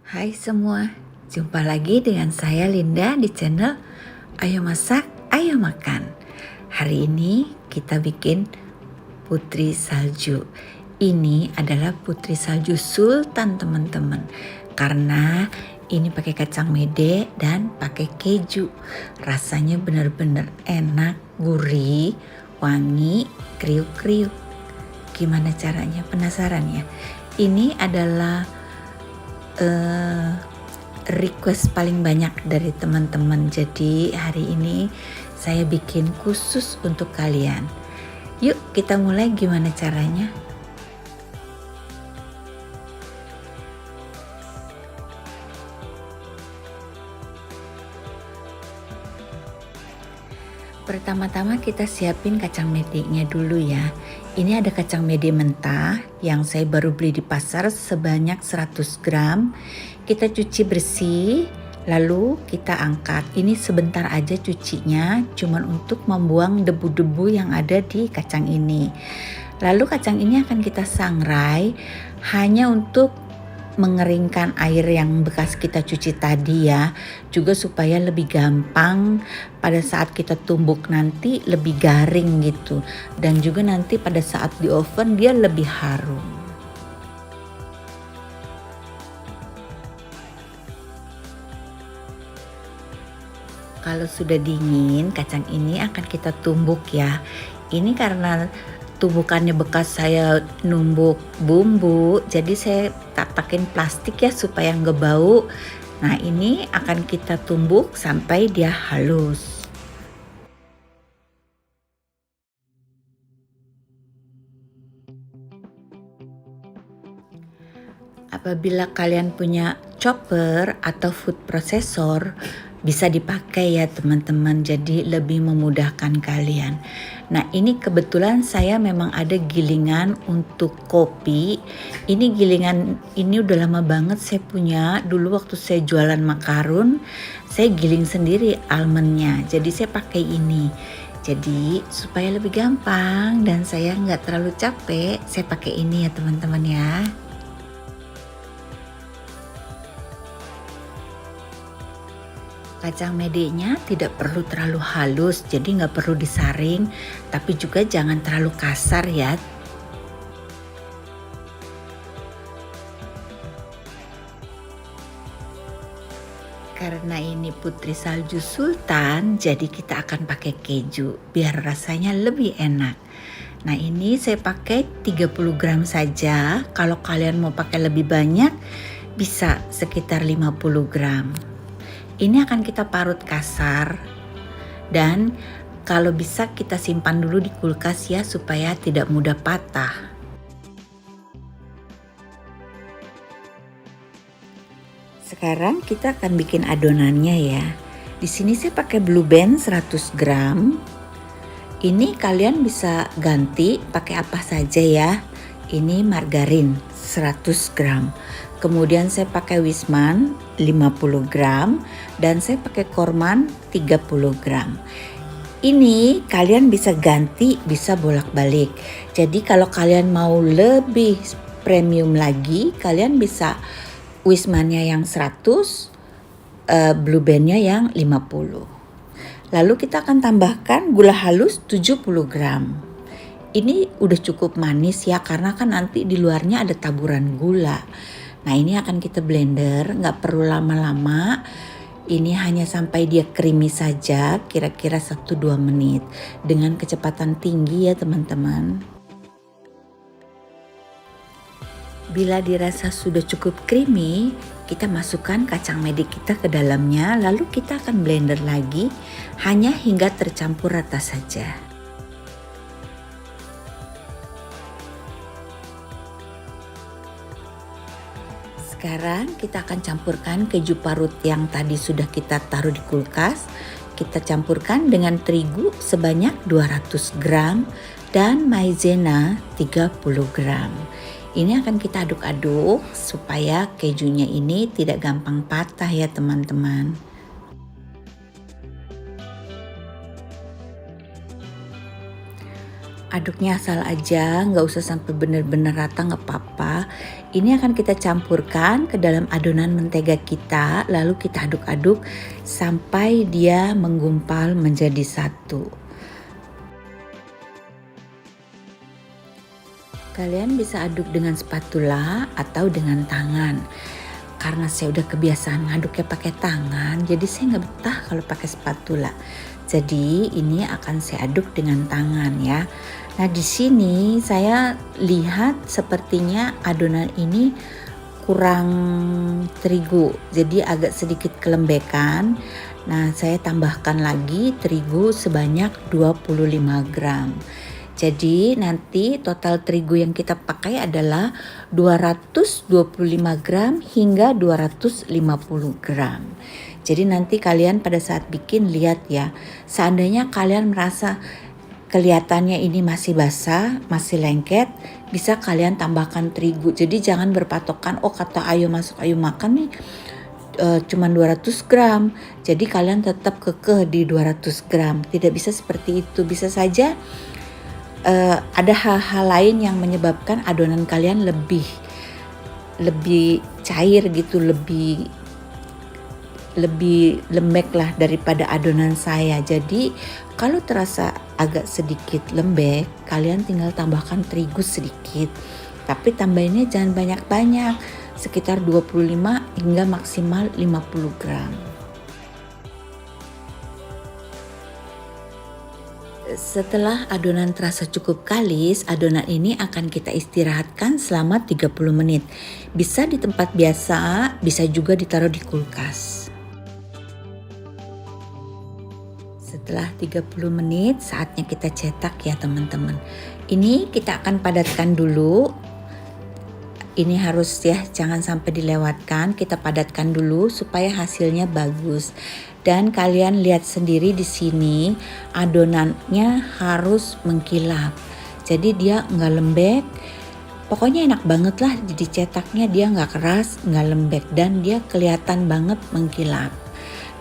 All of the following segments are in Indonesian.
Hai semua, jumpa lagi dengan saya Linda di channel Ayo Masak, Ayo Makan. Hari ini kita bikin putri salju. Ini adalah putri salju sultan teman-teman. Karena ini pakai kacang mede dan pakai keju. Rasanya benar-benar enak, gurih, wangi, kriuk-kriuk. Gimana caranya? Penasaran ya? Ini adalah request paling banyak dari teman-teman. Jadi hari ini saya bikin khusus untuk kalian. Yuk kita mulai, gimana caranya? Pertama-tama kita siapin kacang medenya dulu ya. Ini ada kacang mede mentah yang saya baru beli di pasar sebanyak 100 gram. Kita cuci bersih, lalu kita angkat. Ini sebentar aja cucinya, cuman untuk membuang debu-debu yang ada di kacang ini. Lalu kacang ini akan kita sangrai hanya untuk mengeringkan air yang bekas kita cuci tadi ya, juga supaya lebih gampang pada saat kita tumbuk nanti lebih garing gitu, dan juga nanti pada saat di oven dia lebih harum. Kalau sudah dingin, kacang ini akan kita tumbuk ya. Ini karena tumbukannya bekas saya numbuk bumbu, jadi saya tak pakein plastik ya supaya nggak bau. Nah ini akan kita tumbuk sampai dia halus. Apabila kalian punya chopper atau food processor, bisa dipakai ya teman-teman, jadi lebih memudahkan kalian. Nah ini kebetulan saya memang ada gilingan untuk kopi. Ini gilingan ini udah lama banget saya punya. Dulu waktu saya jualan makarun, saya giling sendiri almondnya, jadi saya pakai ini. Jadi supaya lebih gampang dan saya nggak terlalu capek, saya pakai ini ya teman-teman ya. Kacang medenya tidak perlu terlalu halus, jadi nggak perlu disaring, tapi juga jangan terlalu kasar ya. Karena ini putri salju sultan, jadi kita akan pakai keju biar rasanya lebih enak. Nah ini saya pakai 30 gram saja, kalau kalian mau pakai lebih banyak bisa sekitar 50 gram. Ini akan kita parut kasar dan kalau bisa kita simpan dulu di kulkas ya supaya tidak mudah patah. Sekarang kita akan bikin adonannya ya. Di sini saya pakai blue band 100 gram. Ini kalian bisa ganti pakai apa saja ya. Ini margarin 100 gram. Kemudian saya pakai Wisman 50 gram dan saya pakai Korman 30 gram. Ini kalian bisa ganti, bisa bolak-balik. Jadi kalau kalian mau lebih premium lagi, kalian bisa Wismannya yang 100, Blue Bandnya yang 50. Lalu kita akan tambahkan gula halus 70 gram. Ini udah cukup manis ya, karena kan nanti di luarnya ada taburan gula. Nah ini akan kita blender, nggak perlu lama-lama. Ini hanya sampai dia creamy saja, kira-kira 1-2 menit. Dengan kecepatan tinggi ya teman-teman. Bila dirasa sudah cukup creamy, kita masukkan kacang mede kita ke dalamnya, lalu kita akan blender lagi hanya hingga tercampur rata saja. Sekarang kita akan campurkan keju parut yang tadi sudah kita taruh di kulkas. Kita campurkan dengan terigu sebanyak 200 gram dan maizena 30 gram. Ini akan kita aduk-aduk supaya kejunya ini tidak gampang patah ya teman-teman. Aduknya asal aja, nggak usah sampai benar-benar rata, nggak apa-apa. Ini akan kita campurkan ke dalam adonan mentega kita, lalu kita aduk-aduk sampai dia menggumpal menjadi satu. Kalian bisa aduk dengan spatula atau dengan tangan. Karena saya udah kebiasaan ngaduknya pakai tangan, jadi saya nggak betah kalau pakai spatula. Jadi ini akan saya aduk dengan tangan ya. Nah di sini saya lihat sepertinya adonan ini kurang terigu, jadi agak sedikit kelembekan. Nah saya tambahkan lagi terigu sebanyak 25 gram. Jadi nanti total terigu yang kita pakai adalah 225 gram hingga 250 gram. Jadi nanti kalian pada saat bikin lihat ya, seandainya kalian merasa kelihatannya ini masih basah, masih lengket, bisa kalian tambahkan terigu. Jadi jangan berpatokan, oh kata ayo masuk ayo makan nih cuman 200 gram. Jadi kalian tetap kekeh di 200 gram. Tidak bisa seperti itu, bisa saja ada hal-hal lain yang menyebabkan adonan kalian lebih cair gitu, lebih lembek lah daripada adonan saya. Jadi kalau terasa agak sedikit lembek, kalian tinggal tambahkan terigu sedikit. Tapi tambahinnya jangan banyak-banyak, sekitar 25 hingga maksimal 50 gram. Setelah adonan terasa cukup kalis, adonan ini akan kita istirahatkan selama 30 menit. Bisa di tempat biasa, bisa juga ditaruh di kulkas. Setelah 30 menit, saatnya kita cetak ya teman-teman. Ini kita akan padatkan dulu. Ini harus ya, jangan sampai dilewatkan. Kita padatkan dulu supaya hasilnya bagus. Dan kalian lihat sendiri di sini adonannya harus mengkilap. Jadi dia nggak lembek. Pokoknya enak banget lah dicetaknya, dia nggak keras, nggak lembek dan dia kelihatan banget mengkilap.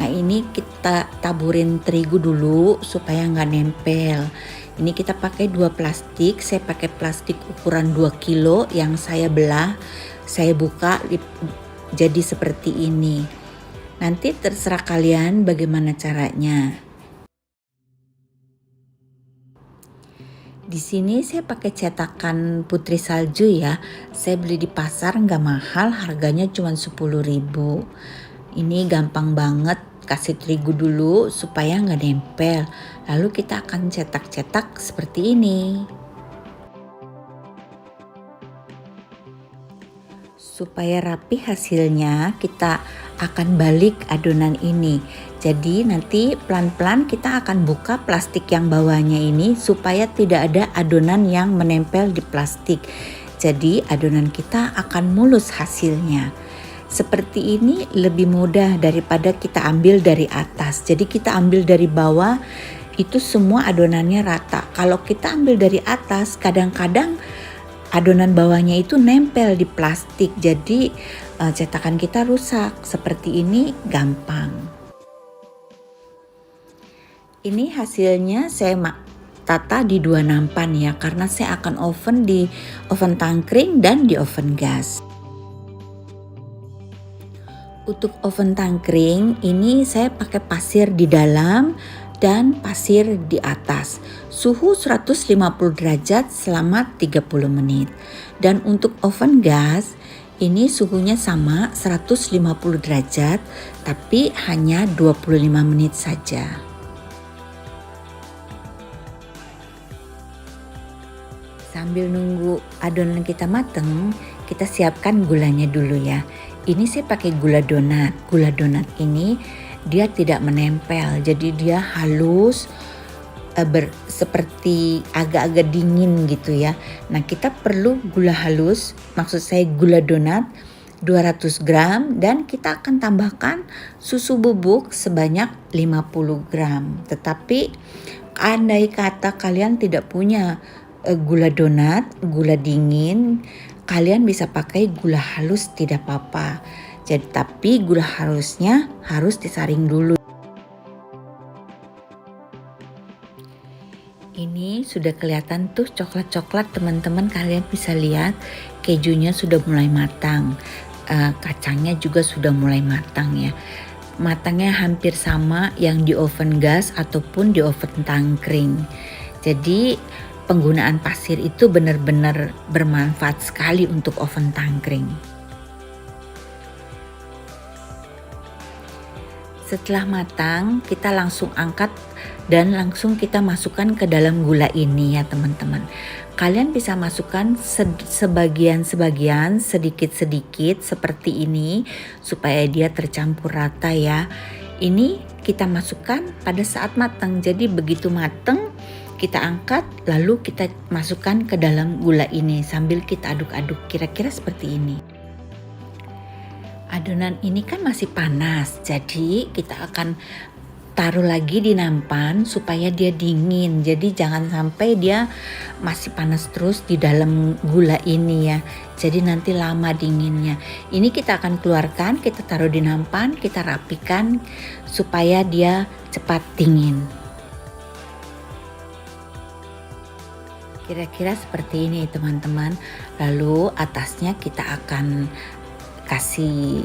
Nah ini kita taburin terigu dulu supaya nggak nempel. Ini kita pakai 2 plastik. Saya pakai plastik ukuran 2 kilo yang saya belah. Saya buka jadi seperti ini. Nanti terserah kalian bagaimana caranya. Di sini saya pakai cetakan putri salju ya. Saya beli di pasar nggak mahal, harganya cuma 10.000. Ini gampang banget, kasih terigu dulu supaya nggak nempel. Lalu kita akan cetak-cetak seperti ini. Supaya rapi hasilnya, kita akan balik adonan ini. Jadi nanti pelan-pelan kita akan buka plastik yang bawahnya ini supaya tidak ada adonan yang menempel di plastik. Jadi adonan kita akan mulus hasilnya. Seperti ini lebih mudah daripada kita ambil dari atas. Jadi kita ambil dari bawah, itu semua adonannya rata. Kalau kita ambil dari atas, kadang-kadang adonan bawahnya itu nempel di plastik, jadi cetakan kita rusak. Seperti ini gampang. Ini hasilnya saya tata di 2 nampan ya, karena saya akan oven di oven tangkring dan di oven gas. Untuk oven tangkring ini saya pakai pasir di dalam dan pasir di atas. Suhu 150 derajat selama 30 menit. Dan untuk oven gas ini suhunya sama 150 derajat tapi hanya 25 menit saja. Sambil nunggu adonan kita mateng, kita siapkan gulanya dulu ya. Ini saya pakai gula donat. Gula donat ini dia tidak menempel, jadi dia halus, seperti agak-agak dingin gitu ya. Nah kita perlu gula halus, maksud saya gula donat 200 gram dan kita akan tambahkan susu bubuk sebanyak 50 gram. Tetapi andai kata kalian tidak punya gula donat, gula dingin, kalian bisa pakai gula halus tidak apa-apa. Jadi tapi gula halusnya harus disaring dulu. Ini sudah kelihatan tuh coklat-coklat, teman-teman, kalian bisa lihat kejunya sudah mulai matang. Kacangnya juga sudah mulai matang ya. Matangnya hampir sama yang di oven gas ataupun di oven tangkring. Jadi penggunaan pasir itu benar-benar bermanfaat sekali untuk oven tangkring. Setelah matang, kita langsung angkat dan langsung kita masukkan ke dalam gula ini ya teman-teman. Kalian bisa masukkan sebagian-sebagian, sedikit-sedikit seperti ini supaya dia tercampur rata ya. Ini kita masukkan pada saat matang. Jadi begitu matang kita angkat lalu kita masukkan ke dalam gula ini sambil kita aduk-aduk, kira-kira seperti ini. Adonan ini kan masih panas, jadi kita akan taruh lagi di nampan supaya dia dingin. Jadi jangan sampai dia masih panas terus di dalam gula ini ya. Jadi nanti lama dinginnya. Ini kita akan keluarkan, kita taruh di nampan, kita rapikan supaya dia cepat dingin. Kira-kira seperti ini teman-teman. Lalu atasnya kita akan kasih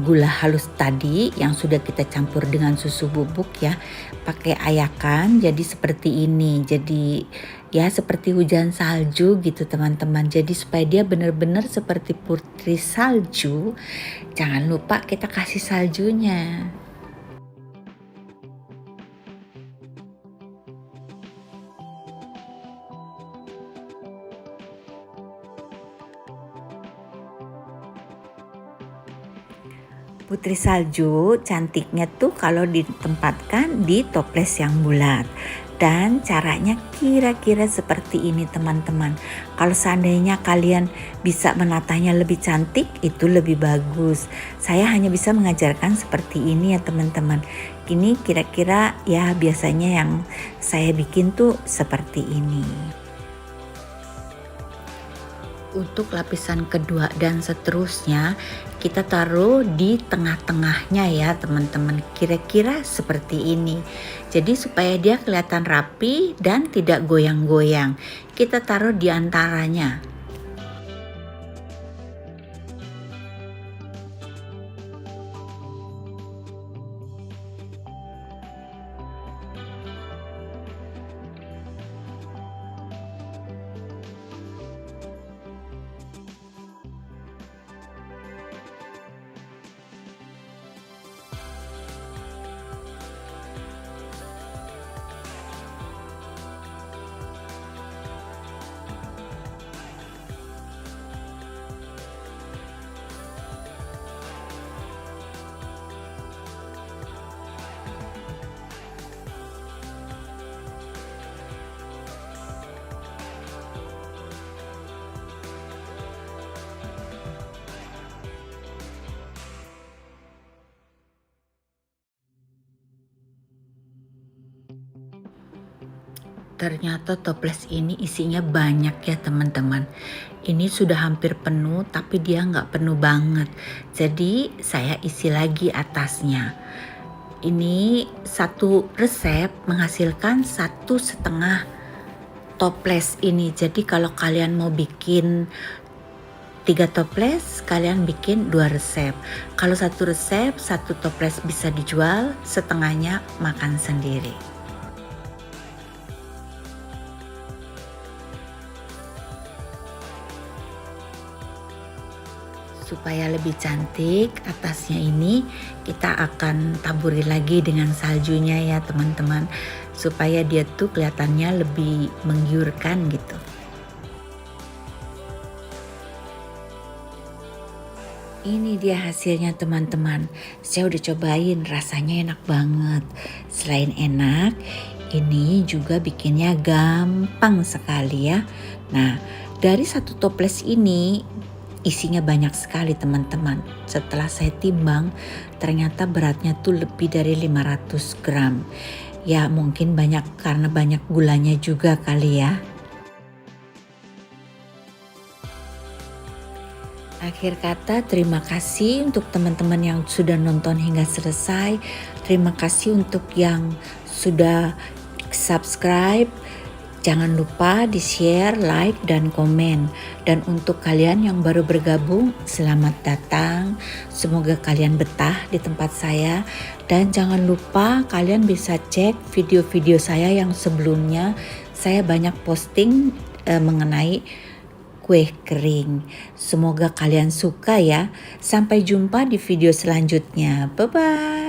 gula halus tadi yang sudah kita campur dengan susu bubuk ya, pakai ayakan jadi seperti ini. Jadi ya seperti hujan salju gitu teman-teman. Jadi supaya dia benar-benar seperti putri salju, jangan lupa kita kasih saljunya. Putri salju cantiknya tuh kalau ditempatkan di toples yang bulat. Dan caranya kira-kira seperti ini teman-teman. Kalau seandainya kalian bisa menatanya lebih cantik, itu lebih bagus. Saya hanya bisa mengajarkan seperti ini ya teman-teman. Ini kira-kira ya biasanya yang saya bikin tuh seperti ini. Untuk lapisan kedua dan seterusnya kita taruh di tengah-tengahnya ya teman-teman, kira-kira seperti ini. Jadi supaya dia kelihatan rapi dan tidak goyang-goyang, kita taruh di antaranya. Ternyata toples ini isinya banyak ya teman-teman. Ini sudah hampir penuh tapi dia nggak penuh banget. Jadi saya isi lagi atasnya. Ini satu resep menghasilkan 1,5 toples ini. Jadi kalau kalian mau bikin 3 toples, kalian bikin 2 resep. Kalau satu resep, 1 toples bisa dijual, setengahnya makan sendiri. Supaya lebih cantik, atasnya ini kita akan taburi lagi dengan saljunya ya teman-teman, supaya dia tuh kelihatannya lebih menggiurkan gitu. Ini dia hasilnya teman-teman. Saya udah cobain, rasanya enak banget. Selain enak, ini juga bikinnya gampang sekali ya. Nah, dari 1 toples ini isinya banyak sekali teman-teman. Setelah saya timbang, ternyata beratnya tuh lebih dari 500 gram. Ya mungkin banyak karena banyak gulanya juga kali ya. Akhir kata, terima kasih untuk teman-teman yang sudah nonton hingga selesai. Terima kasih untuk yang sudah subscribe. Jangan lupa di-share, like, dan komen. Dan untuk kalian yang baru bergabung, selamat datang. Semoga kalian betah di tempat saya. Dan jangan lupa kalian bisa cek video-video saya yang sebelumnya. Saya banyak posting mengenai kue kering. Semoga kalian suka ya. Sampai jumpa di video selanjutnya. Bye-bye.